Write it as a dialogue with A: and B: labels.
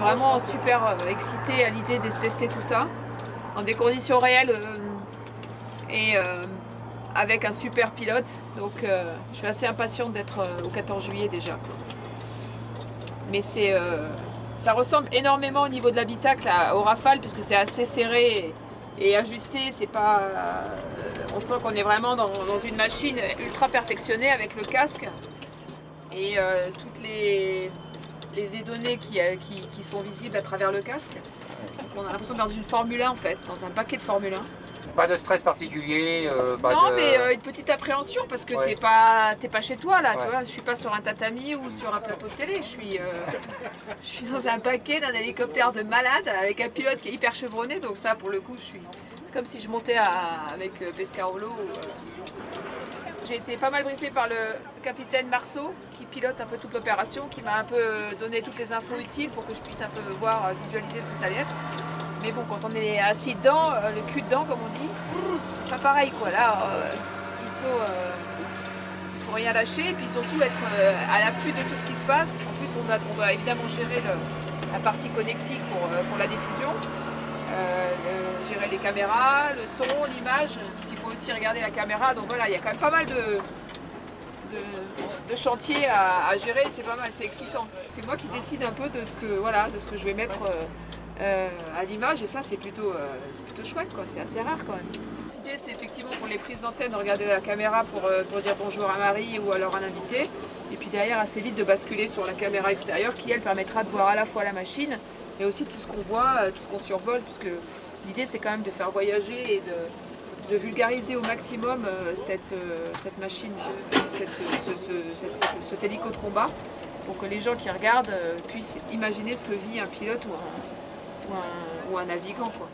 A: vraiment super excitée à l'idée de tester tout ça dans des conditions réelles et avec un super pilote. Donc je suis assez impatiente d'être au 14 juillet déjà. Mais ça ressemble énormément au niveau de l'habitacle au Rafale puisque c'est assez serré et ajusté. C'est pas, on sent qu'on est vraiment dans une machine ultra perfectionnée avec le casque et toutes les données qui sont visibles à travers le casque. Donc on a l'impression d'être dans une Formule 1 en fait, dans un paquet de Formule 1.
B: Pas de stress particulier,
A: non, mais une petite appréhension parce que
B: ouais.
A: t'es pas chez toi là, tu vois. Je suis pas sur un tatami ou sur un plateau de télé. Je suis dans un paquet d'un hélicoptère de malade avec un pilote qui est hyper chevronné. Donc ça, pour le coup, je suis comme si je montais avec Pescarolo. J'ai été pas mal briefée par le capitaine Marceau qui pilote un peu toute l'opération, qui m'a un peu donné toutes les infos utiles pour que je puisse un peu voir, visualiser ce que ça allait être. Mais bon, quand on est assis dedans, le cul dedans comme on dit, c'est pas pareil quoi. Là, il faut rien lâcher et puis surtout être à l'affût de tout ce qui se passe. En plus, on doit évidemment gérer la partie connectique pour la diffusion, gérer les caméras, le son, l'image, parce qu'il faut aussi regarder la caméra. Donc voilà, il y a quand même pas mal de chantiers à gérer. C'est pas mal, c'est excitant. C'est moi qui décide un peu de ce que je vais mettre à l'image et ça c'est plutôt chouette quoi, c'est assez rare quand même. L'idée c'est effectivement pour les prises d'antenne de regarder la caméra pour dire bonjour à Marie ou alors à l'invité et puis derrière assez vite de basculer sur la caméra extérieure qui elle permettra de voir à la fois la machine et aussi tout ce qu'on voit, tout ce qu'on survole puisque l'idée c'est quand même de faire voyager et de vulgariser au maximum cette machine, cet hélico de combat pour que les gens qui regardent puissent imaginer ce que vit un pilote ou un navigant quoi.